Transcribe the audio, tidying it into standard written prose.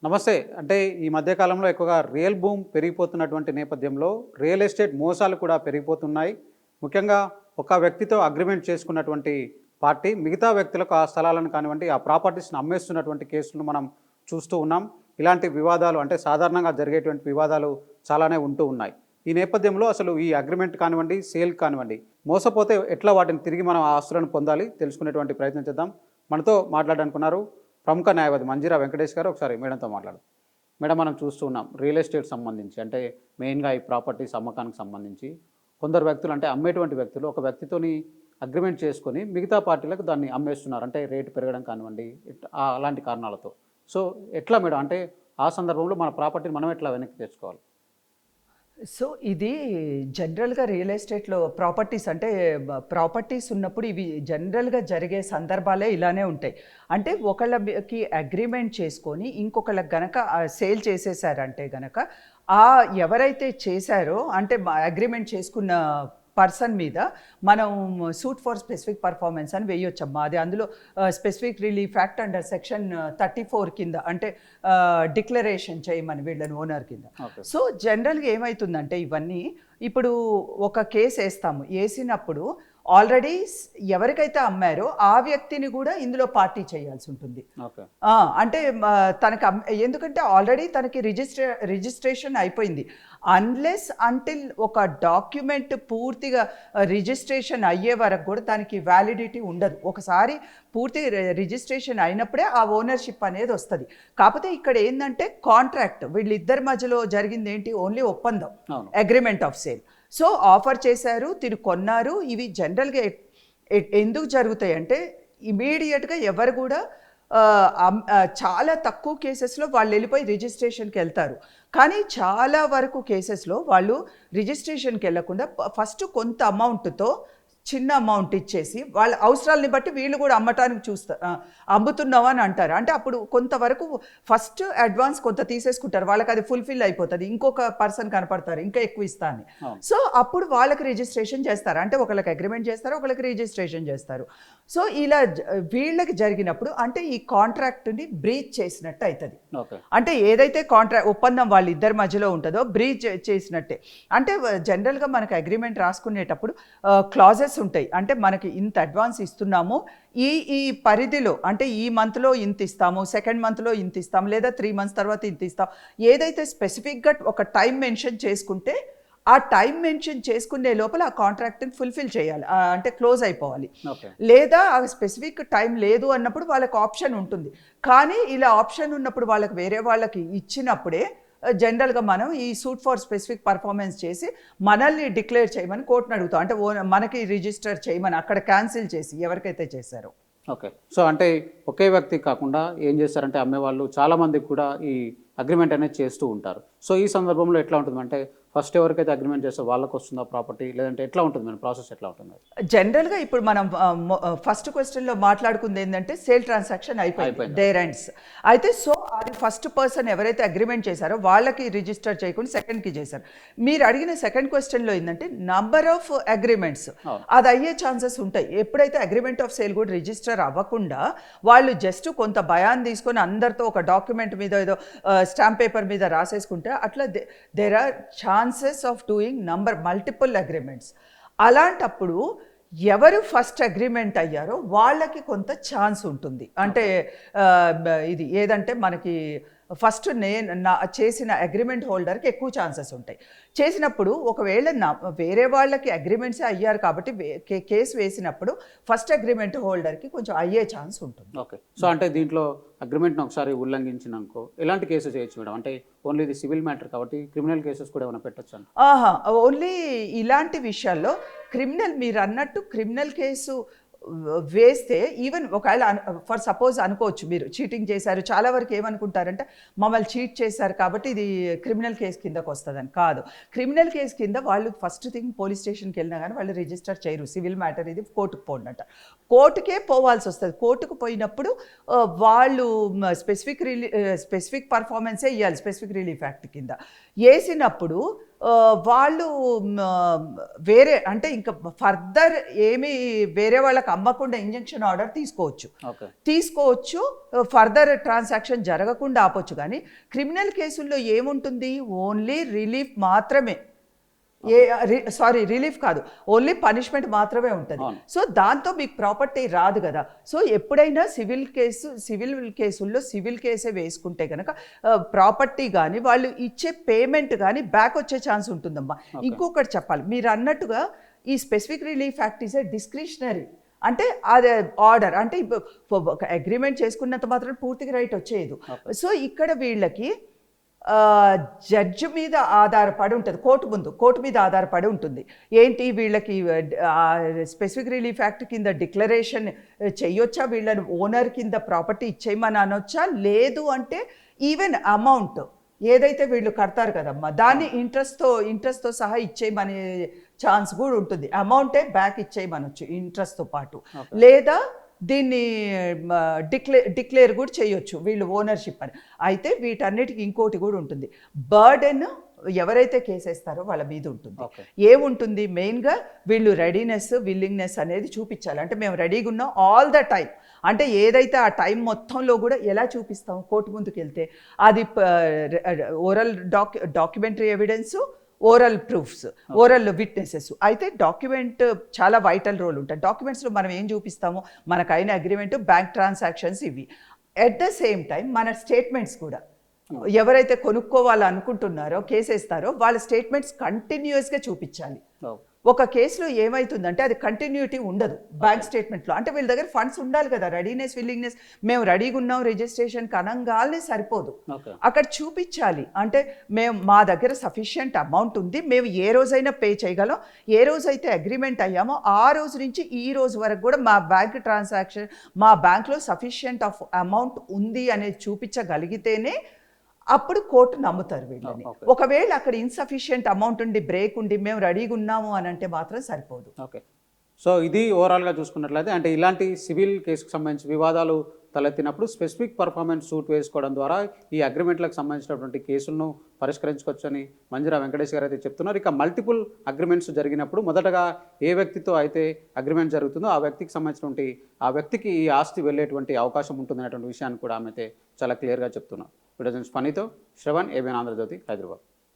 నమస్తే. అంటే ఈ మధ్య కాలంలో ఎక్కువగా రియల్ బూమ్ పెరిగిపోతున్నటువంటి నేపథ్యంలో రియల్ ఎస్టేట్ మోసాలు కూడా పెరిగిపోతున్నాయి. ముఖ్యంగా ఒక వ్యక్తితో అగ్రిమెంట్ చేసుకున్నటువంటి పార్టీ మిగతా వ్యక్తులకు ఆ స్థలాలను కానివ్వండి, ఆ ప్రాపర్టీస్‌ని అమ్మేస్తున్నటువంటి కేసులను మనం చూస్తూ ఉన్నాం. ఇలాంటి వివాదాలు అంటే సాధారణంగా జరిగేటువంటి వివాదాలు చాలానే ఉంటూ ఉన్నాయి. ఈ నేపథ్యంలో అసలు ఈ అగ్రిమెంట్ కానివ్వండి, సేల్ కానివ్వండి, మోసపోతే ఎట్లా వాటిని తిరిగి మనం ఆ ఆస్తులను పొందాలి తెలుసుకునేటువంటి ప్రయత్నం చేద్దాం. మనతో మాట్లాడడానికున్నారు ప్రముఖ న్యాయవాది మంజీరా వెంకటేష్ గారు. ఒకసారి మేడంతో మాట్లాడదాం. మేడం, మనం చూస్తూ ఉన్నాం రియల్ ఎస్టేట్ సంబంధించి అంటే మెయిన్గా ఈ ప్రాపర్టీస్ అమ్మకానికి సంబంధించి కొందరు వ్యక్తులు అంటే అమ్మేటువంటి వ్యక్తులు ఒక వ్యక్తితోని అగ్రిమెంట్ చేసుకొని మిగతా పార్టీలకు దాన్ని అమ్మేస్తున్నారు. అంటే రేటు పెరగడం కానివ్వండి అలాంటి కారణాలతో. సో ఎట్లా మేడం, అంటే ఆ సందర్భంలో మన ప్రాపర్టీని మనం ఎట్లా వెనక్కి తెచ్చుకోవాలి? సో ఇది జనరల్‌గా రియల్ ఎస్టేట్‌లో ప్రాపర్టీస్ అంటే ప్రాపర్టీస్ ఉన్నప్పుడు ఇవి జనరల్‌గా జరిగే సందర్భాలే ఇలానే ఉంటాయి. అంటే ఒకళ్ళకి అగ్రీమెంట్ చేసుకొని ఇంకొకళ్ళకి గనక సేల్ చేసేసారంటే గనక ఎవరైతే చేశారో అంటే అగ్రీమెంట్ చేసుకున్న పర్సన్ మీద మనం సూట్ ఫర్ స్పెసిఫిక్ పర్ఫార్మెన్స్ అని వేయొచ్చమ్మా. అది అందులో specific relief act under section 34 కింద అంటే డిక్లరేషన్ చేయమని వీళ్ళని ఓనర్ కింద. సో జనరల్గా ఏమవుతుందంటే ఇవన్నీ ఇప్పుడు ఒక కేసు వేస్తాము, వేసినప్పుడు ఆల్రెడీ ఎవరికైతే అమ్మారో ఆ వ్యక్తిని కూడా ఇందులో పార్టీ చేయాల్సి ఉంటుంది. అంటే తనకి ఎందుకంటే ఆల్రెడీ తనకి రిజిస్ట్రేషన్ అయిపోయింది. అన్లెస్ అంటిల్ ఒక డాక్యుమెంట్ పూర్తిగా రిజిస్ట్రేషన్ అయ్యే వరకు కూడా దానికి వ్యాలిడిటీ ఉండదు. ఒకసారి పూర్తి రిజిస్ట్రేషన్ అయినప్పుడే ఆ ఓనర్షిప్ అనేది వస్తుంది. కాకపోతే ఇక్కడ ఏంటంటే కాంట్రాక్ట్ వీళ్ళిద్దరి మధ్యలో జరిగింది ఏంటి, ఓన్లీ ఒప్పందం, agreement of sale. So offer చేశారు, తిరిగి కొన్నారు. ఇవి జనరల్గా ఎందుకు జరుగుతాయి అంటే ఇమీడియట్గా ఎవరు కూడా చాలా తక్కువ కేసెస్లో వాళ్ళు వెళ్ళిపోయి రిజిస్ట్రేషన్కి వెళ్తారు. కానీ చాలా వరకు కేసెస్లో వాళ్ళు రిజిస్ట్రేషన్కి వెళ్ళకుండా ఫస్ట్ కొంత అమౌంట్తో చిన్న అమౌంట్ ఇచ్చేసి వాళ్ళ అవసరాలని బట్టి వీళ్ళు కూడా అమ్మటానికి అమ్ముతున్నావా అని అంటారు. అంటే అప్పుడు కొంతవరకు ఫస్ట్ అడ్వాన్స్ కొంత తీసేసుకుంటారు, వాళ్ళకి అది ఫుల్ఫిల్ అయిపోతుంది, ఇంకొక పర్సన్ కనపడతారు ఇంకా ఎక్కువ ఇస్తాను. సో అప్పుడు వాళ్ళకి రిజిస్ట్రేషన్ చేస్తారు. అంటే ఒకళ్ళకి అగ్రిమెంట్ చేస్తారు, ఒకళ్ళకి రిజిస్ట్రేషన్ చేస్తారు. సో ఇలా వీళ్ళకి జరిగినప్పుడు అంటే ఈ కాంట్రాక్ట్ని బ్రీచ్ చేసినట్టు అవుతుంది. అంటే ఏదైతే ఒప్పందం వాళ్ళిద్దరి మధ్యలో ఉంటుందో బ్రీచ్ చేసినట్టే. అంటే జనరల్గా మనకి అగ్రిమెంట్ రాసుకునేటప్పుడు క్లాజెస్ ఉంటాయి. అంటే మనకి ఇంత అడ్వాన్స్ ఇస్తున్నాము, ఈ పరిధిలో అంటే ఈ మంత్లో ఇంత ఇస్తాము, సెకండ్ మంత్లో ఇంత ఇస్తాము, లేదా 3 months తర్వాత ఇంత ఇస్తాం. ఏదైతే స్పెసిఫిక్గా ఒక టైం మెన్షన్ చేసుకుంటే ఆ టైం మెన్షన్ చేసుకునే లోపల ఆ కాంట్రాక్ట్ని ఫుల్ఫిల్ చేయాలి, అంటే క్లోజ్ అయిపోవాలి. లేదా ఆ స్పెసిఫిక్ టైం లేదు అన్నప్పుడు వాళ్ళకి ఆప్షన్ ఉంటుంది. కానీ ఇలా ఆప్షన్ ఉన్నప్పుడు వాళ్ళకి వేరే వాళ్ళకి ఇచ్చినప్పుడే జనరల్గా మనం ఈ సూట్ ఫర్ స్పెసిఫిక్ పర్ఫార్మెన్స్ చేసి మనల్ని డిక్లేర్ చేయమని కోర్టుని అడుగుతాం. అంటే మనకి రిజిస్టర్ చేయమని అక్కడ క్యాన్సిల్ చేసి ఎవరికైతే చేశారో. ఓకే. సో అంటే ఒకే వ్యక్తి కాకుండా ఏం చేస్తారంటే అమ్మేవాళ్ళు చాలామందికి కూడా ఈ అగ్రిమెంట్ అనేది చేస్తూ ఉంటారు. సో ఈ సందర్భంలో ఎట్లా ఉంటుంది అంటే ఫస్ట్ ఎవరికైతే అగ్రిమెంట్ చేస్తే వాళ్ళకి వస్తుందా ప్రాపర్టీ, లేదంటే ఎట్లా ఉంటుంది మన ప్రాసెస్ ఎట్లా ఉంటుంది? జనరల్గా ఇప్పుడు మనం ఫస్ట్ క్వశ్చన్లో మాట్లాడుకుంది ఏంటంటే సేల్ ట్రాన్సాక్షన్ అయిపోయింది, దేర్ ఎండ్స్. అయితే సో అది ఫస్ట్ పర్సన్ ఎవరైతే అగ్రిమెంట్ చేశారో వాళ్ళకి రిజిస్టర్ చేయకుండా సెకండ్కి చేశారు. మీరు అడిగిన సెకండ్ క్వశ్చన్లో ఏంటంటే నంబర్ ఆఫ్ అగ్రిమెంట్స్ అది అయ్యే ఛాన్సెస్ ఉంటాయి. ఎప్పుడైతే అగ్రిమెంట్ ఆఫ్ సేల్ కూడా రిజిస్టర్ అవ్వకుండా వాళ్ళు జస్ట్ కొంత భయాన్ని తీసుకొని అందరితో ఒక డాక్యుమెంట్ మీద ఏదో స్టాంప్ పేపర్ మీద రాసేసుకుంటే అట్లా there are chances of doing multiple agreements. అలాంటప్పుడు ఎవరు ఫస్ట్ అగ్రిమెంట్ అయ్యారో వాళ్ళకి కొంత ఛాన్స్ ఉంటుంది. అంటే ఇది ఏదంటే మనకి ఫస్ట్ చేసిన అగ్రిమెంట్ హోల్డర్కి ఎక్కువ ఛాన్సెస్ ఉంటాయి. చేసినప్పుడు ఒకవేళ వేరే వాళ్ళకి అగ్రిమెంట్సే అయ్యారు కాబట్టి కేసు వేసినప్పుడు ఫస్ట్ అగ్రిమెంట్ హోల్డర్కి కొంచెం అయ్యే ఛాన్స్ ఉంటుంది. ఓకే. సో అంటే దీంట్లో అగ్రిమెంట్ని ఒకసారి ఉల్లంఘించినాకో ఎలాంటి కేసు చేయొచ్చు మేడం? అంటే ఓన్లీ ఇది సివిల్ మ్యాటర్ కాబట్టి క్రిమినల్ కేసెస్ కూడా ఏమైనా పెట్టచ్చు? ఓన్లీ ఇలాంటి విషయాల్లో క్రిమినల్, మీరు అన్నట్టు క్రిమినల్ కేసు వేస్తే ఈవెన్ ఒకవేళ ఫర్ సపోజ్ అనుకోవచ్చు మీరు చీటింగ్ చేశారు, చాలా వరకు ఏమనుకుంటారంటే మమ్మల్ని చీట్ చేశారు కాబట్టి ఇది క్రిమినల్ కేసు కిందకు వస్తుందని. కాదు, క్రిమినల్ కేసు కింద వాళ్ళు ఫస్ట్ థింగ్ పోలీస్ స్టేషన్కి వెళ్ళినా కానీ వాళ్ళు రిజిస్టర్ చేయరు. సివిల్ మ్యాటర్ ఇది కోర్టుకు పోండట, కోర్టుకే పోవాల్సి వస్తుంది. కోర్టుకు పోయినప్పుడు వాళ్ళు స్పెసిఫిక్ పర్ఫార్మెన్సే ఇవ్వాలి స్పెసిఫిక్ రిలీఫ్ యాక్ట్ కింద. వేసినప్పుడు వాళ్ళు మ, వేరే అంటే ఇంకా ఫర్దర్ ఏమి వేరే వాళ్ళకి అమ్మకుండా ఇంజంక్షన్ ఆర్డర్ తీసుకోవచ్చు ఓకే. ఫర్దర్ ట్రాన్సాక్షన్ జరగకుండా ఆపొచ్చు. కానీ క్రిమినల్ కేసుల్లో ఏముంటుంది, ఓన్లీ రిలీఫ్ మాత్రమే. రిలీఫ్ కాదు, ఓన్లీ పనిష్మెంట్ మాత్రమే ఉంటుంది. అవును. సో దాంతో మీకు ప్రాపర్టీ రాదు కదా. సో ఎప్పుడైనా సివిల్ కేసుల్లో సివిల్ కేసే వేసుకుంటే కనుక ప్రాపర్టీ కానీ వాళ్ళు ఇచ్చే పేమెంట్ కానీ బ్యాక్ వచ్చే ఛాన్స్ ఉంటుందమ్మా. ఇంకొకటి చెప్పాలి, మీరు అన్నట్టుగా ఈ specific relief act is a discretionary. అంటే అదే ఆర్డర్ అంటే అగ్రిమెంట్ చేసుకున్నంత మాత్రం పూర్తిగా రైట్ వచ్చేది. సో ఇక్కడ వీళ్ళకి జడ్జి మీద ఆధారపడి ఉంటుంది, కోర్టు మీద ఆధారపడి ఉంటుంది. ఏంటి వీళ్ళకి స్పెసిఫిక్ రిలీఫ్ యాక్ట్ కింద డిక్లరేషన్ చెయ్యొచ్చా, వీళ్ళని ఓనర్ కింద ప్రాపర్టీ ఇచ్చేయమని అనొచ్చా, లేదు అంటే ఈవెన్ అమౌంట్ ఏదైతే వీళ్ళు కడతారు కదమ్మా దాన్ని ఇంట్రెస్ట్తో సహా ఇచ్చేయమనే ఛాన్స్ కూడా ఉంటుంది. అమౌంటే బ్యాక్ ఇచ్చేయమనొచ్చు ఇంట్రెస్ట్తో పాటు. లేదా దీన్ని డిక్లేర్ కూడా చేయొచ్చు వీళ్ళు ఓనర్షిప్ అని. అయితే వీటన్నిటికీ ఇంకోటి కూడా ఉంటుంది, బర్డెన్ ఎవరైతే కేసేస్తారో వాళ్ళ మీద ఉంటుంది. ఏముంటుంది, మెయిన్గా వీళ్ళు రెడీనెస్ విల్లింగ్నెస్ అనేది చూపించాలి. అంటే మేము రెడీగా ఉన్నాం ఆల్ ద టైం, అంటే ఏదైతే ఆ టైం మొత్తంలో కూడా ఎలా చూపిస్తాం, కోర్టు ముందుకు వెళ్తే అది oral documentary evidence, oral proofs, oral witnesses. అయితే డాక్యుమెంట్ చాలా వైటల్ రోల్ ఉంటుంది. డాక్యుమెంట్స్లో మనం ఏం చూపిస్తామో, మనకైన అగ్రిమెంట్, బ్యాంక్ ట్రాన్సాక్షన్స్, ఇవి. ఎట్ ద సేమ్ టైం మన స్టేట్మెంట్స్ కూడా ఎవరైతే కొనుక్కోవాలనుకుంటున్నారో కేసేస్తారో వాళ్ళ స్టేట్మెంట్స్ కంటిన్యూస్గా చూపించాలి. ఒక కేసులో ఏమవుతుందంటే అది కంటిన్యూటీ ఉండదు బ్యాంక్ స్టేట్మెంట్లో. అంటే వీళ్ళ దగ్గర ఫండ్స్ ఉండాలి కదా, రెడీనెస్ విల్లింగ్నెస్, మేము రెడీగా ఉన్నాం రిజిస్ట్రేషన్కి అనంగానే సరిపోదు, అక్కడ చూపించాలి. అంటే మా దగ్గర సఫిషియంట్ అమౌంట్ ఉంది, మేము ఏ రోజైనా పే చేయగలం, ఏ రోజైతే అగ్రిమెంట్ అయ్యామో ఆ రోజు నుంచి ఈ రోజు వరకు కూడా మా బ్యాంక్ ట్రాన్సాక్షన్, మా బ్యాంక్లో సఫిషియంట్ ఆఫ్ అమౌంట్ ఉంది అనేది చూపించగలిగితేనే అప్పుడు కోర్టు నమ్ముతారు వీళ్ళని. ఒకవేళ అక్కడ ఇన్సఫిషియంట్ అమౌంట్ ఉండి బ్రేక్ ఉండి మేము రెడీగా ఉన్నాము అని అంటే మాత్రం సరిపోదు. ఓకే. సో ఇది ఓవరాల్గా చూసుకున్నట్లయితే అంటే ఇలాంటి సివిల్ కేసుకు సంబంధించి వివాదాలు తలెత్తినప్పుడు స్పెసిఫిక్ పర్ఫార్మెన్స్ సూట్ వేసుకోవడం ద్వారా ఈ అగ్రిమెంట్లకు సంబంధించినటువంటి కేసులను పరిష్కరించుకోవచ్చని మంజురా వెంకటేష్ గారు అయితే చెప్తున్నారు. ఇక మల్టిపుల్ అగ్రిమెంట్స్ జరిగినప్పుడు మొదటగా ఏ వ్యక్తితో అయితే అగ్రిమెంట్ జరుగుతుందో ఆ వ్యక్తికి సంబంధించినటువంటి ఆ వ్యక్తికి ఈ ఆస్తి వెళ్ళేటువంటి అవకాశం ఉంటుందనేటువంటి విషయాన్ని కూడా ఆమె అయితే చాలా క్లియర్గా చెప్తున్నారు. వీడియో పనితో శ్రవణ్, ఏబిఎన్ ఆంధ్రజ్యోతి, హైదరాబాద్.